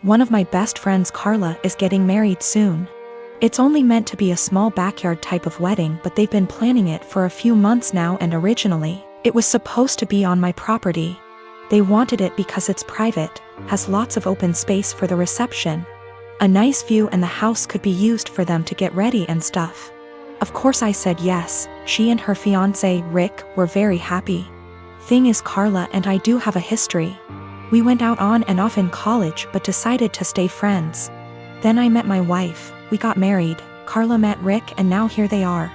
One of my best friends, Carla, is getting married soon. It's only meant to be a small backyard type of wedding, but they've been planning it for a few months now, and originally, it was supposed to be on my property. They wanted it because it's private, has lots of open space for the reception, a nice view, and the house could be used for them to get ready and stuff. Of course I said yes. She and her fiancé, Rick, were very happy. Thing is, Carla and I do have a history. We went out on and off in college but decided to stay friends. Then I met my wife, we got married, Carla met Rick, and now here they are.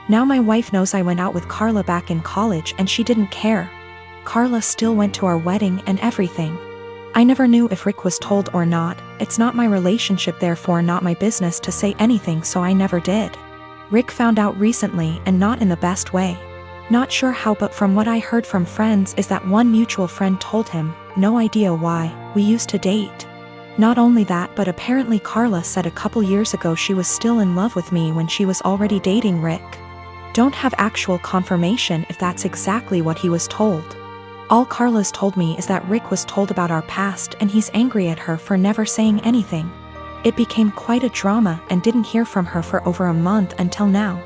Now my wife knows I went out with Carla back in college and she didn't care. Carla still went to our wedding and everything. I never knew if Rick was told or not. It's not my relationship, therefore not my business to say anything, so I never did. Rick found out recently, and not in the best way. Not sure how, but from what I heard from friends is that one mutual friend told him, no idea why, we used to date. Not only that, but apparently Carla said a couple years ago she was still in love with me when she was already dating Rick. Don't have actual confirmation if that's exactly what he was told. All Carla's told me is that Rick was told about our past and he's angry at her for never saying anything. It became quite a drama and didn't hear from her for over a month until now.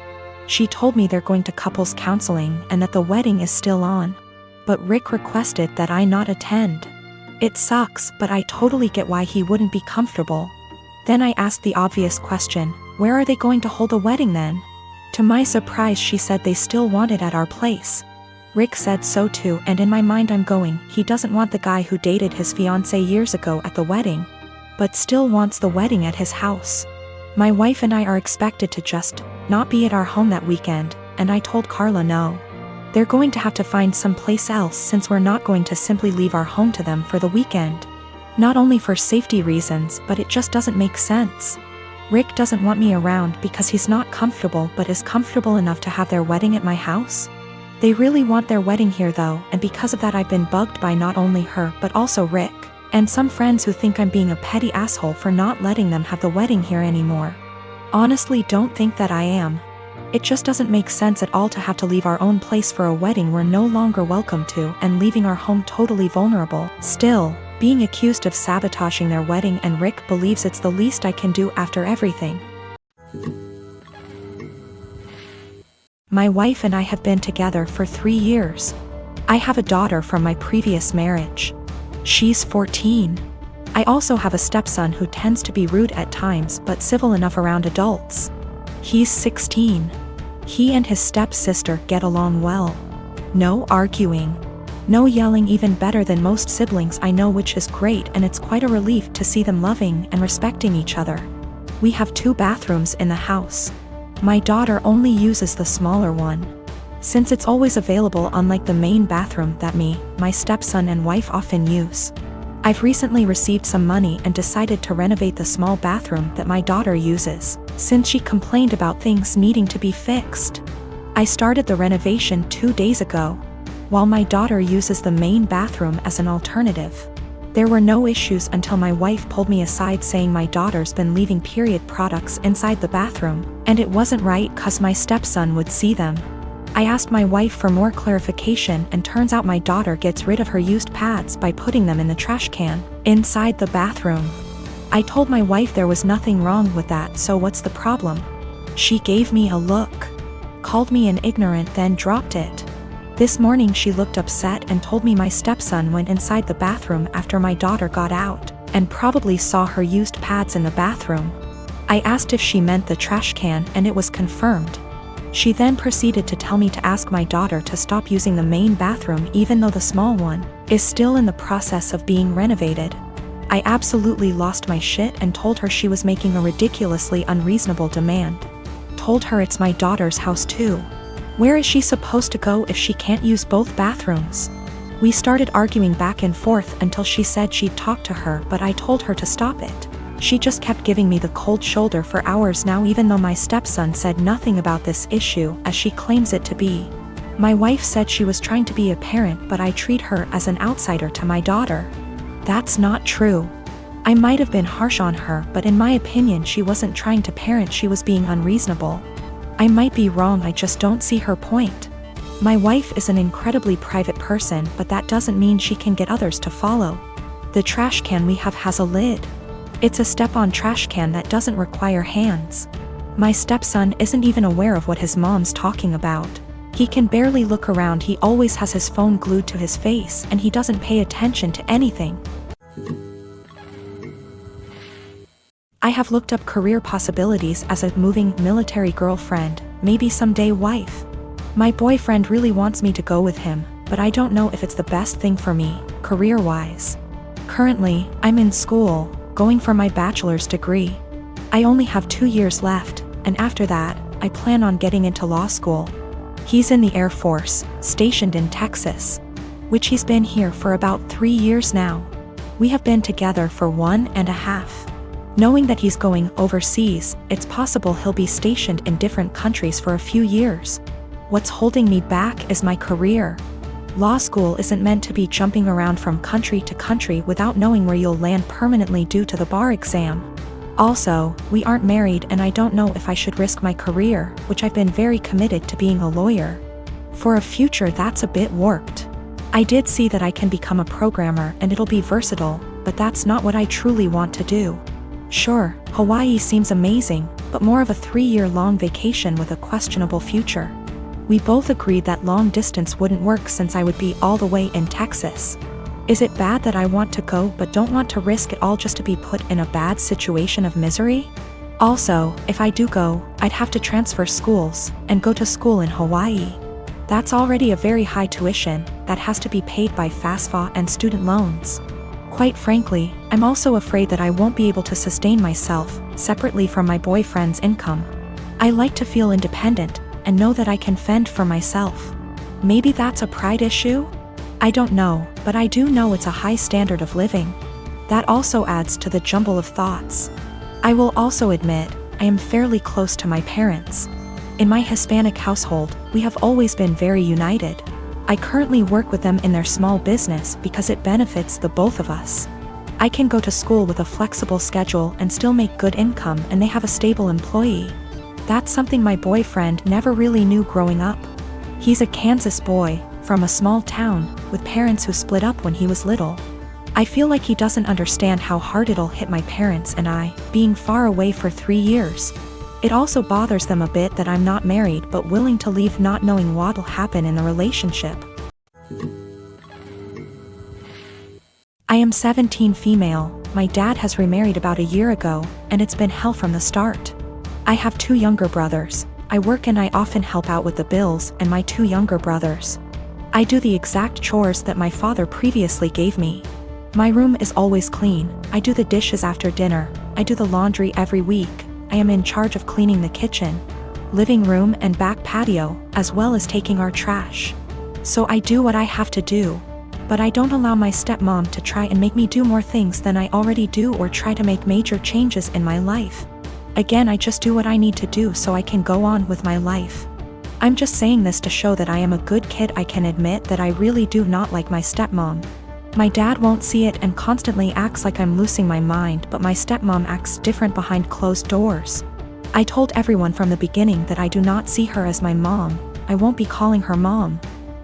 She told me they're going to couples counseling and that the wedding is still on. But Rick requested that I not attend. It sucks, but I totally get why he wouldn't be comfortable. Then I asked the obvious question, where are they going to hold the wedding then? To my surprise, she said they still want it at our place. Rick said so too, and in my mind I'm going, he doesn't want the guy who dated his fiancée years ago at the wedding, but still wants the wedding at his house. My wife and I are expected to just not be at our home that weekend, and I told Carla no. They're going to have to find someplace else since we're not going to simply leave our home to them for the weekend. Not only for safety reasons, but it just doesn't make sense. Rick doesn't want me around because he's not comfortable, but is comfortable enough to have their wedding at my house. They really want their wedding here though, and because of that I've been bugged by not only her but also Rick, and some friends who think I'm being a petty asshole for not letting them have the wedding here anymore. Honestly, don't think that I am. It just doesn't make sense at all to have to leave our own place for a wedding we're no longer welcome to, and leaving our home totally vulnerable. Still, being accused of sabotaging their wedding, and Rick believes it's the least I can do after everything. My wife and I have been together for 3 years. I have a daughter from my previous marriage. She's 14. I also have a stepson who tends to be rude at times but civil enough around adults. He's 16. He and his stepsister get along well. No arguing. No yelling, even better than most siblings I know, which is great, and it's quite a relief to see them loving and respecting each other. We have 2 bathrooms in the house. My daughter only uses the smaller one, since it's always available, unlike the main bathroom that me, my stepson and wife often use. I've recently received some money and decided to renovate the small bathroom that my daughter uses, since she complained about things needing to be fixed. I started the renovation 2 days ago, while my daughter uses the main bathroom as an alternative. There were no issues until my wife pulled me aside saying my daughter's been leaving period products inside the bathroom, and it wasn't right cause my stepson would see them. I asked my wife for more clarification, and turns out my daughter gets rid of her used pads by putting them in the trash can inside the bathroom. I told my wife there was nothing wrong with that, so what's the problem? She gave me a look, called me an ignorant, then dropped it. This morning she looked upset and told me my stepson went inside the bathroom after my daughter got out, and probably saw her used pads in the bathroom. I asked if she meant the trash can, and it was confirmed. She then proceeded to tell me to ask my daughter to stop using the main bathroom even though the small one is still in the process of being renovated. I absolutely lost my shit and told her she was making a ridiculously unreasonable demand. Told her it's my daughter's house too. Where is she supposed to go if she can't use both bathrooms? We started arguing back and forth until she said she'd talk to her, but I told her to stop it. She just kept giving me the cold shoulder for hours now, even though my stepson said nothing about this issue as she claims it to be. My wife said she was trying to be a parent, but I treat her as an outsider to my daughter. That's not true. I might have been harsh on her, but in my opinion she wasn't trying to parent, she was being unreasonable. I might be wrong, I just don't see her point. My wife is an incredibly private person, but that doesn't mean she can get others to follow. The trash can we have has a lid. It's a step-on trash can that doesn't require hands. My stepson isn't even aware of what his mom's talking about. He can barely look around, he always has his phone glued to his face and he doesn't pay attention to anything. I have looked up career possibilities as a moving military girlfriend, maybe someday wife. My boyfriend really wants me to go with him, but I don't know if it's the best thing for me, career-wise. Currently, I'm in school, going for my bachelor's degree. I only have 2 years left, and after that, I plan on getting into law school. He's in the Air Force, stationed in Texas, which he's been here for about 3 years now. We have been together for 1.5. Knowing that he's going overseas, it's possible he'll be stationed in different countries for a few years. What's holding me back is my career. Law school isn't meant to be jumping around from country to country without knowing where you'll land permanently due to the bar exam. Also, we aren't married and I don't know if I should risk my career, which I've been very committed to being a lawyer, for a future that's a bit warped. I did see that I can become a programmer and it'll be versatile, but that's not what I truly want to do. Sure, Hawaii seems amazing, but more of a 3-year-long vacation with a questionable future. We both agreed that long distance wouldn't work since I would be all the way in Texas. Is it bad that I want to go but don't want to risk it all just to be put in a bad situation of misery? Also, if I do go, I'd have to transfer schools and go to school in Hawaii. That's already a very high tuition that has to be paid by FAFSA and student loans. Quite frankly, I'm also afraid that I won't be able to sustain myself separately from my boyfriend's income. I like to feel independent and know that I can fend for myself. Maybe that's a pride issue? I don't know, but I do know it's a high standard of living. That also adds to the jumble of thoughts. I will also admit, I am fairly close to my parents. In my Hispanic household, we have always been very united. I currently work with them in their small business because it benefits the both of us. I can go to school with a flexible schedule and still make good income, and they have a stable employee. That's something my boyfriend never really knew growing up. He's a Kansas boy, from a small town, with parents who split up when he was little. I feel like he doesn't understand how hard it'll hit my parents and I, being far away for 3 years. It also bothers them a bit that I'm not married but willing to leave not knowing what'll happen in the relationship. I am 17, female, my dad has remarried about a year ago, and it's been hell from the start. I have 2 younger brothers. I work and I often help out with the bills and my 2 younger brothers. I do the exact chores that my father previously gave me. My room is always clean, I do the dishes after dinner, I do the laundry every week, I am in charge of cleaning the kitchen, living room and back patio, as well as taking our trash. So I do what I have to do. But I don't allow my stepmom to try and make me do more things than I already do or try to make major changes in my life. Again, I just do what I need to do so I can go on with my life. I'm just saying this to show that I am a good kid. I can admit that I really do not like my stepmom. My dad won't see it and constantly acts like I'm losing my mind, but my stepmom acts different behind closed doors. I told everyone from the beginning that I do not see her as my mom, I won't be calling her mom.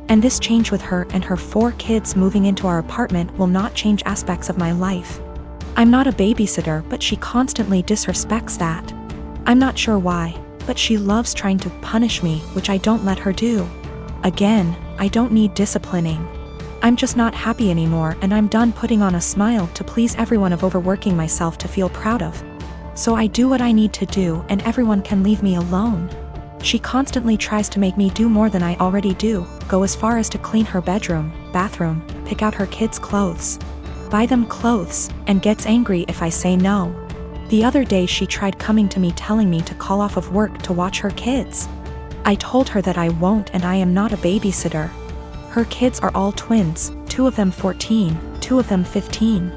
And this change with her and her 4 kids moving into our apartment will not change aspects of my life. I'm not a babysitter, but she constantly disrespects that. I'm not sure why, but she loves trying to punish me, which I don't let her do. Again, I don't need disciplining. I'm just not happy anymore and I'm done putting on a smile to please everyone of overworking myself to feel proud of. So I do what I need to do and everyone can leave me alone. She constantly tries to make me do more than I already do, go as far as to clean her bedroom, bathroom, pick out her kids' clothes, buy them clothes, and gets angry if I say no. The other day she tried coming to me telling me to call off of work to watch her kids. I told her that I won't and I am not a babysitter. Her kids are all twins, 2 of them 14, 2 of them 15.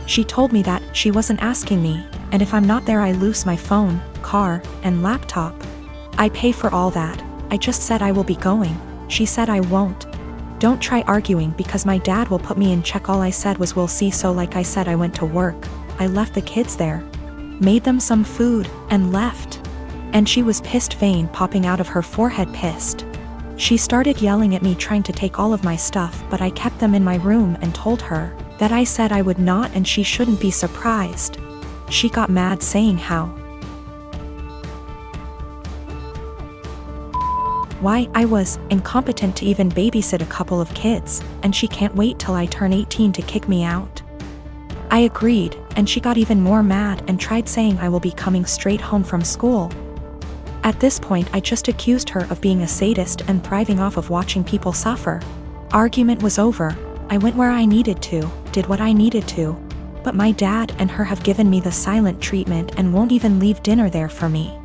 She told me that she wasn't asking me, and if I'm not there I lose my phone, car, and laptop. I pay for all that. I just said I will be going. She said I won't. Don't try arguing because my dad will put me in check. All I said was we'll see. So like I said, I went to work. I left the kids there, made them some food, and left. And she was pissed, vein popping out of her forehead, pissed. She started yelling at me, trying to take all of my stuff, but I kept them in my room and told her that I said I would not and she shouldn't be surprised. She got mad saying why I was incompetent to even babysit a couple of kids, and she can't wait till I turn 18 to kick me out. I agreed, and she got even more mad and tried saying I will be coming straight home from school. At this point I just accused her of being a sadist and thriving off of watching people suffer. Argument was over. I went where I needed to, did what I needed to. But my dad and her have given me the silent treatment and won't even leave dinner there for me.